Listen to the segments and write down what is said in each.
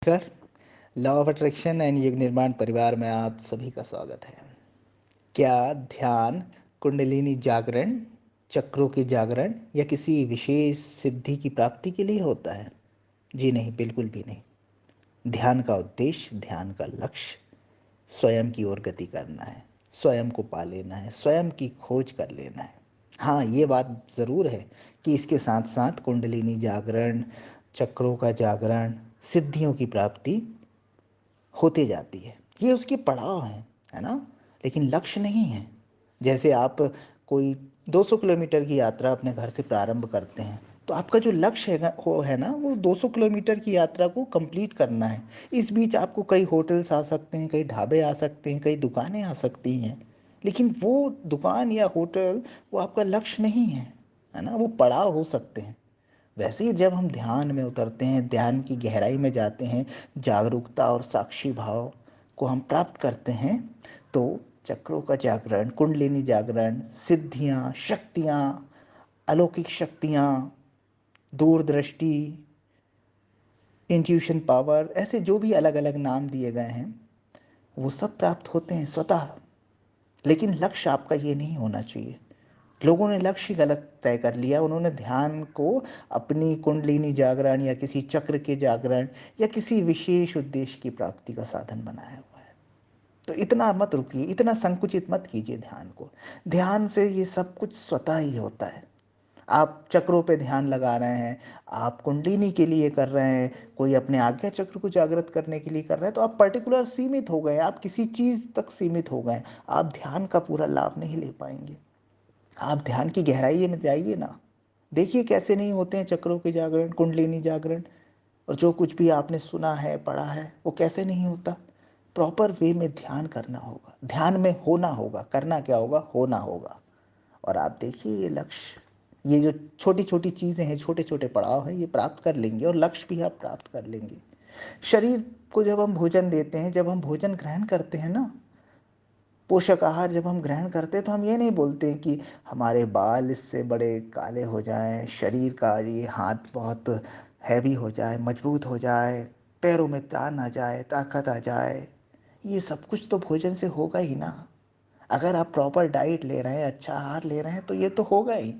नमस्कार। Law of attraction and युग निर्माण परिवार में आप सभी का स्वागत है। क्या ध्यान कुंडलिनी जागरण, चक्रों के जागरण या किसी विशेष सिद्धि की प्राप्ति के लिए होता है? जी नहीं, बिल्कुल भी नहीं। ध्यान का उद्देश्य, ध्यान का लक्ष्य स्वयं की ओर गति करना है, स्वयं को पा लेना है, स्वयं की खोज कर लेना है। हाँ, ये बात ज़रूर है कि इसके साथ साथ कुंडलिनी जागरण, चक्रों का जागरण, सिद्धियों की प्राप्ति होते जाती है। ये उसके पड़ाव हैं, है ना? लेकिन लक्ष्य नहीं है। जैसे आप कोई 200 किलोमीटर की यात्रा अपने घर से प्रारंभ करते हैं, तो आपका जो लक्ष्य है ना, वो 200 किलोमीटर की यात्रा को कंप्लीट करना है। इस बीच आपको कई होटल्स आ सकते हैं, कई ढाबे आ सकते हैं, कई दुकानें आ सकती हैं, लेकिन वो दुकान या होटल वो आपका लक्ष्य नहीं है ना? वो पड़ाव हो सकते हैं। वैसे ही जब हम ध्यान में उतरते हैं, ध्यान की गहराई में जाते हैं, जागरूकता और साक्षी भाव को हम प्राप्त करते हैं, तो चक्रों का जागरण, कुंडलिनी जागरण, सिद्धियाँ, शक्तियाँ, अलौकिक शक्तियाँ, दूरदृष्टि, इंट्यूशन पावर, ऐसे जो भी अलग अलग नाम दिए गए हैं, वो सब प्राप्त होते हैं स्वतः। लेकिन लक्ष्य आपका ये नहीं होना चाहिए। लोगों ने लक्ष्य ही गलत तय कर लिया। उन्होंने ध्यान को अपनी कुंडलिनी जागरण या किसी चक्र के जागरण या किसी विशेष उद्देश्य की प्राप्ति का साधन बनाया हुआ है। तो इतना मत रुकिए, इतना संकुचित मत कीजिए ध्यान को। ध्यान से ये सब कुछ स्वतः ही होता है। आप चक्रों पे ध्यान लगा रहे हैं, आप कुंडलिनी के लिए कर रहे हैं, कोई अपने आज्ञा चक्र को जागृत करने के लिए कर रहे हैं, तो आप पर्टिकुलर सीमित हो गए, आप किसी चीज़ तक सीमित हो गए। आप ध्यान का पूरा लाभ नहीं ले पाएंगे। आप ध्यान की गहराई में जाइए ना, देखिए कैसे नहीं होते हैं चक्रों के जागरण, कुंडलिनी जागरण, और जो कुछ भी आपने सुना है, पढ़ा है, वो कैसे नहीं होता। प्रॉपर वे में ध्यान करना होगा, ध्यान में होना होगा। करना क्या होगा? होना होगा। और आप देखिए ये लक्ष्य, ये जो छोटी छोटी चीज़ें हैं, छोटे छोटे पड़ाव हैं, ये प्राप्त कर लेंगे और लक्ष्य भी आप प्राप्त कर लेंगे। शरीर को जब हम भोजन देते हैं, जब हम भोजन ग्रहण करते हैं ना, पोषक आहार जब हम ग्रहण करते हैं, तो हम ये नहीं बोलते हैं कि हमारे बाल इससे बड़े काले हो जाएं, शरीर का ये हाथ बहुत हैवी हो जाए, मजबूत हो जाए, पैरों में तान आ जाए, ताकत आ जाए। ये सब कुछ तो भोजन से होगा ही ना। अगर आप प्रॉपर डाइट ले रहे हैं, अच्छा आहार ले रहे हैं, तो ये तो होगा ही।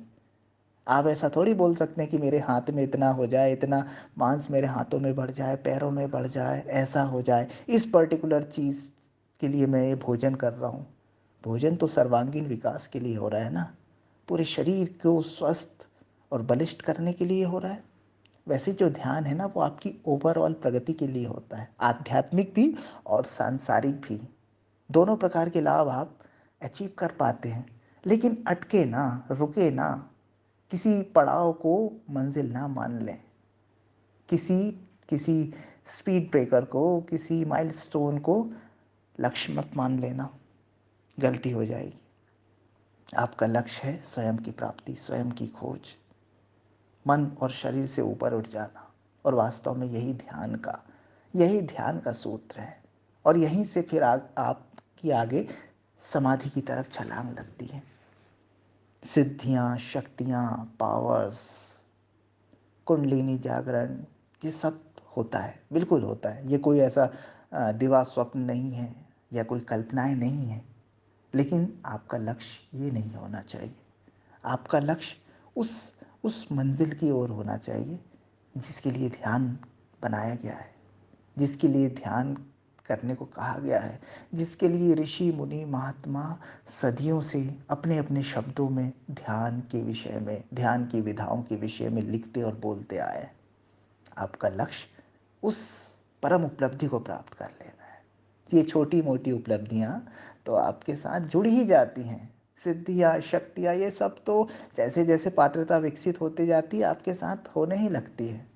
आप ऐसा थोड़ी बोल सकते हैं कि मेरे हाथ में इतना हो जाए, इतना मांस मेरे हाथों में बढ़ जाए, पैरों में बढ़ जाए, ऐसा हो जाए, इस पर्टिकुलर चीज़ के लिए मैं ये भोजन कर रहा हूँ। भोजन तो सर्वांगीण विकास के लिए हो रहा है ना, पूरे शरीर को स्वस्थ और बलिष्ठ करने के लिए हो रहा है। वैसे जो ध्यान है ना, वो आपकी ओवरऑल प्रगति के लिए होता है, आध्यात्मिक भी और सांसारिक भी। दोनों प्रकार के लाभ आप अचीव कर पाते हैं। लेकिन अटके ना, रुके ना, किसी पड़ाव को मंजिल ना मान लें, किसी किसी स्पीड ब्रेकर को, किसी माइलस्टोन को लक्ष्य मत मान लेना, गलती हो जाएगी। आपका लक्ष्य है स्वयं की प्राप्ति, स्वयं की खोज, मन और शरीर से ऊपर उठ जाना। और वास्तव में यही ध्यान का सूत्र है। और यहीं से फिर आपकी आगे समाधि की तरफ छलांग लगती है। सिद्धियाँ, शक्तियाँ, पावर्स, कुंडलिनी जागरण, ये सब होता है, बिल्कुल होता है। ये कोई ऐसा दिवा स्वप्न नहीं है या कोई कल्पनाएं नहीं है। लेकिन आपका लक्ष्य ये नहीं होना चाहिए। आपका लक्ष्य उस उस मंजिल की ओर होना चाहिए जिसके लिए ध्यान बनाया गया है, जिसके लिए ध्यान करने को कहा गया है, जिसके लिए ऋषि मुनि महात्मा सदियों से अपने अपने शब्दों में ध्यान के विषय में, ध्यान की विधाओं के विषय में लिखते और बोलते आए हैं। आपका लक्ष्य उस परम उपलब्धि को प्राप्त कर लेना है। ये छोटी मोटी उपलब्धियाँ तो आपके साथ जुड़ ही जाती हैं। सिद्धियाँ, शक्तियाँ, ये सब तो जैसे जैसे पात्रता विकसित होती जाती है, आपके साथ होने ही लगती है।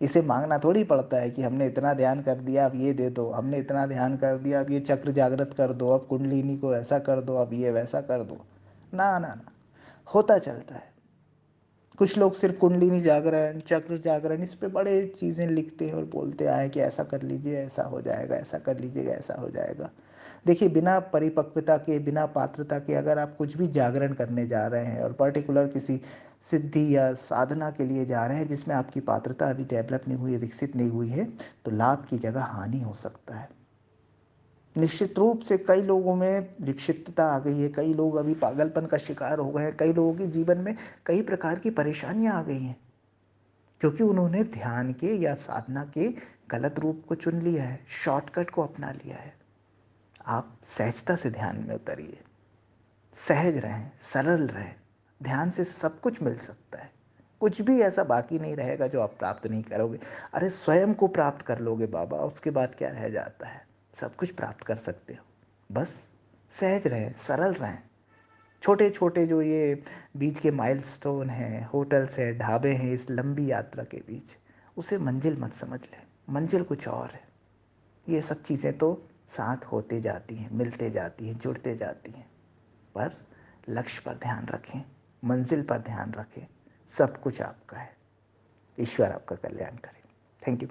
इसे मांगना थोड़ी पड़ता है कि हमने इतना ध्यान कर दिया, अब ये दे दो, हमने इतना ध्यान कर दिया, अब ये चक्र जागृत कर दो, अब कुंडलिनी को ऐसा कर दो, अब ये वैसा कर दो। ना ना ना, होता चलता है। कुछ लोग सिर्फ कुंडलिनी जागरण, चक्र जागरण, इस पे बड़े चीज़ें लिखते हैं और बोलते आए कि ऐसा कर लीजिए ऐसा हो जाएगा, ऐसा कर लीजिएगा ऐसा हो जाएगा। देखिए, बिना परिपक्वता के, बिना पात्रता के अगर आप कुछ भी जागरण करने जा रहे हैं और पर्टिकुलर किसी सिद्धि या साधना के लिए जा रहे हैं जिसमें आपकी पात्रता अभी डेवलप नहीं हुई है, विकसित नहीं हुई है, तो लाभ की जगह हानि हो सकता है। निश्चित रूप से कई लोगों में विक्षिप्तता आ गई है, कई लोग अभी पागलपन का शिकार हो गए हैं, कई लोगों के जीवन में कई प्रकार की परेशानियां आ गई हैं, क्योंकि उन्होंने ध्यान के या साधना के गलत रूप को चुन लिया है, शॉर्टकट को अपना लिया है। आप सहजता से ध्यान में उतरिए, सहज रहें, सरल रहें। ध्यान से सब कुछ मिल सकता है, कुछ भी ऐसा बाकी नहीं रहेगा जो आप प्राप्त नहीं करोगे। अरे स्वयं को प्राप्त कर लोगे बाबा, उसके बाद क्या रह जाता है? सब कुछ प्राप्त कर सकते हो, बस सहज रहें, सरल रहें। छोटे छोटे जो ये बीच के माइलस्टोन हैं, होटल्स हैं, ढाबे हैं, इस लंबी यात्रा के बीच, उसे मंजिल मत समझ लें। मंजिल कुछ और है। ये सब चीज़ें तो साथ होते जाती हैं, मिलते जाती हैं, जुड़ते जाती हैं, पर लक्ष्य पर ध्यान रखें, मंजिल पर ध्यान रखें। सब कुछ आपका है। ईश्वर आपका कल्याण करे। Thank you.